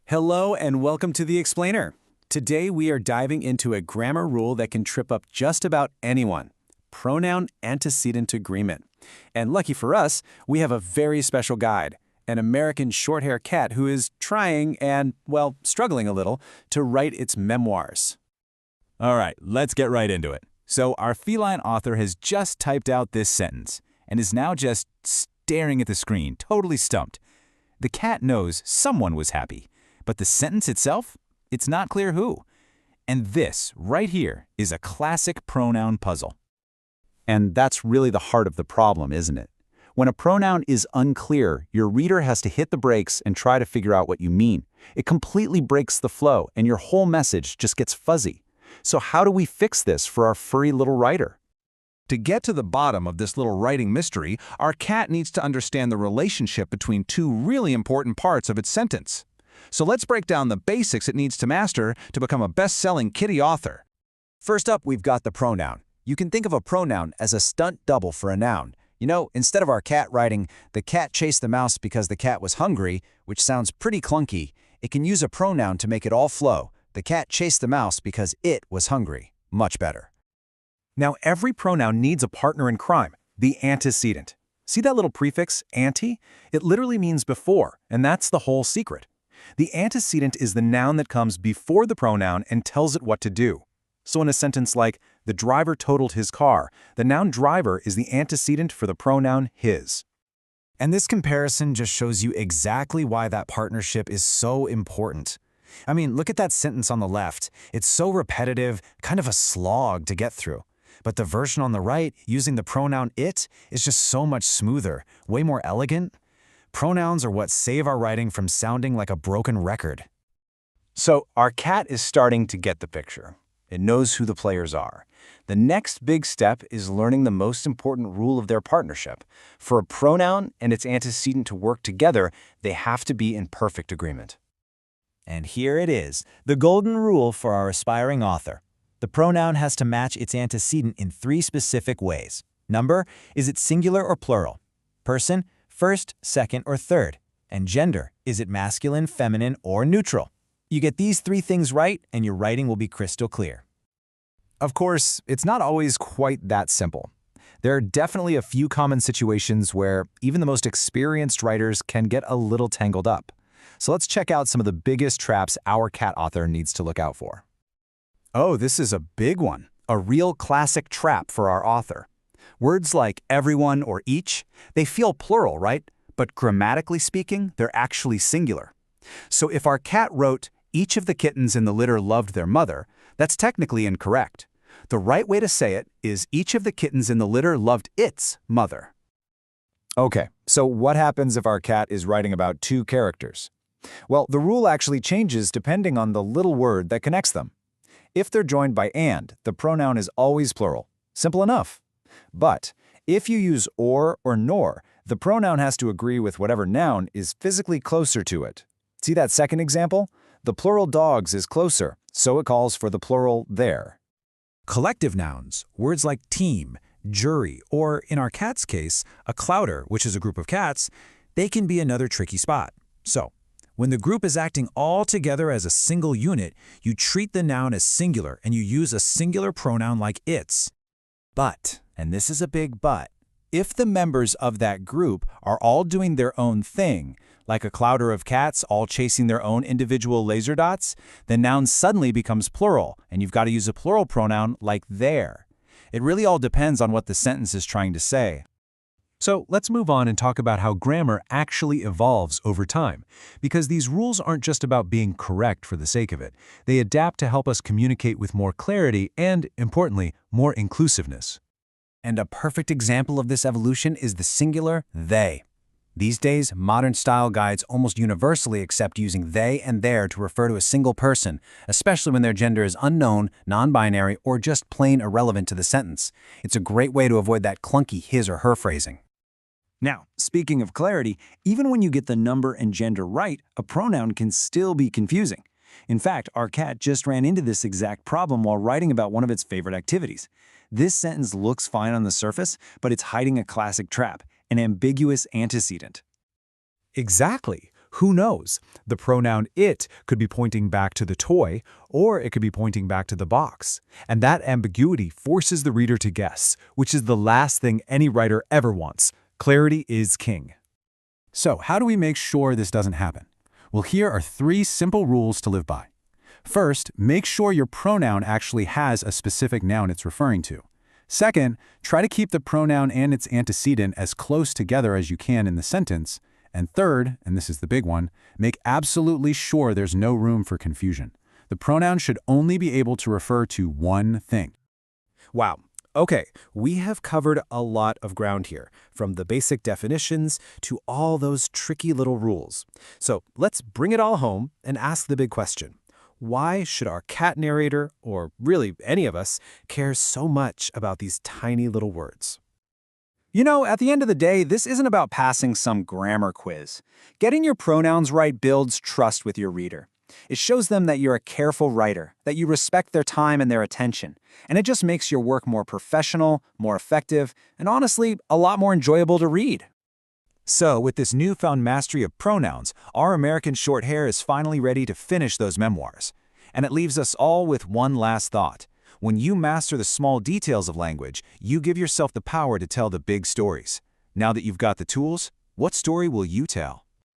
Hello and welcome to The Explainer. Today we are diving into a grammar rule that can trip up just about anyone. Pronoun antecedent agreement. And lucky for us, we have a very special guide, an American short-hair cat who is trying and, well, struggling a little to write its memoirs. All right, let's get right into it. So our feline author has just typed out this sentence and is now just staring at the screen, totally stumped. The cat knows someone was happy, but the sentence itself, it's not clear who. And this, right here, is a classic pronoun puzzle. And that's really the heart of the problem, isn't it? When a pronoun is unclear, your reader has to hit the brakes and try to figure out what you mean. It completely breaks the flow, and your whole message just gets fuzzy. So how do we fix this for our furry little writer? To get to the bottom of this little writing mystery, our cat needs to understand the relationship between two really important parts of its sentence. So let's break down the basics it needs to master to become a best-selling kitty author. First up, we've got the pronoun. You can think of a pronoun as a stunt double for a noun. You know, instead of our cat writing, "The cat chased the mouse because the cat was hungry," which sounds pretty clunky, it can use a pronoun to make it all flow. The cat chased the mouse because it was hungry. Much better. Now, every pronoun needs a partner in crime, the antecedent. See that little prefix, ante? It literally means before, and that's the whole secret. The antecedent is the noun that comes before the pronoun and tells it what to do. So in a sentence like, "The driver totaled his car," the noun driver is the antecedent for the pronoun his. And this comparison just shows you exactly why that partnership is so important. I mean, look at that sentence on the left. It's so repetitive, kind of a slog to get through. But the version on the right, using the pronoun it, is just so much smoother, way more elegant. Pronouns are what save our writing from sounding like a broken record. So our cat is starting to get the picture. It knows who the players are. The next big step is learning the most important rule of their partnership. For a pronoun and its antecedent to work together, they have to be in perfect agreement. And here it is, the golden rule for our aspiring author. The pronoun has to match its antecedent in 3 specific ways. Number, is it singular or plural? Person, first, second, or third. And gender, is it masculine, feminine, or neutral? You get these 3 things right, and your writing will be crystal clear. Of course, it's not always quite that simple. There are definitely a few common situations where even the most experienced writers can get a little tangled up. So let's check out some of the biggest traps our cat author needs to look out for. Oh, this is a big one, a real classic trap for our author. Words like everyone or each, they feel plural, right? But grammatically speaking, they're actually singular. So if our cat wrote, "Each of the kittens in the litter loved their mother," that's technically incorrect. The right way to say it is, "Each of the kittens in the litter loved its mother." Okay, so what happens if our cat is writing about 2 characters? Well, the rule actually changes depending on the little word that connects them. If they're joined by and, the pronoun is always plural. Simple enough. But if you use or nor, the pronoun has to agree with whatever noun is physically closer to it. See that second example? The plural dogs is closer, so it calls for the plural there. Collective nouns, words like team, jury, or in our cat's case, a clouder, which is a group of cats, they can be another tricky spot. So, when the group is acting all together as a single unit, you treat the noun as singular and you use a singular pronoun like its. But, and this is a big but, if the members of that group are all doing their own thing, like a clouder of cats all chasing their own individual laser dots, the noun suddenly becomes plural, and you've got to use a plural pronoun like their. It really all depends on what the sentence is trying to say. So let's move on and talk about how grammar actually evolves over time, because these rules aren't just about being correct for the sake of it. They adapt to help us communicate with more clarity and, importantly, more inclusiveness. And a perfect example of this evolution is the singular they. These days, modern style guides almost universally accept using they and their to refer to a single person, especially when their gender is unknown, non-binary, or just plain irrelevant to the sentence. It's a great way to avoid that clunky his or her phrasing. Now, speaking of clarity, even when you get the number and gender right, a pronoun can still be confusing. In fact, our cat just ran into this exact problem while writing about one of its favorite activities. This sentence looks fine on the surface, but it's hiding a classic trap, an ambiguous antecedent. Exactly. Who knows? The pronoun it could be pointing back to the toy, or it could be pointing back to the box. And that ambiguity forces the reader to guess, which is the last thing any writer ever wants. Clarity is king. So, how do we make sure this doesn't happen? Well, here are 3 simple rules to live by. First, make sure your pronoun actually has a specific noun it's referring to. Second, try to keep the pronoun and its antecedent as close together as you can in the sentence. And third, and this is the big one, make absolutely sure there's no room for confusion. The pronoun should only be able to refer to one thing. Wow. Okay, we have covered a lot of ground here, from the basic definitions to all those tricky little rules. So let's bring it all home and ask the big question. Why should our cat narrator, or really any of us, care so much about these tiny little words? You know, at the end of the day, this isn't about passing some grammar quiz. Getting your pronouns right builds trust with your reader. It shows them that you're a careful writer, that you respect their time and their attention, and it just makes your work more professional, more effective, and honestly, a lot more enjoyable to read. So, with this newfound mastery of pronouns, our American short hair is finally ready to finish those memoirs. And it leaves us all with one last thought. When you master the small details of language, you give yourself the power to tell the big stories. Now that you've got the tools, what story will you tell?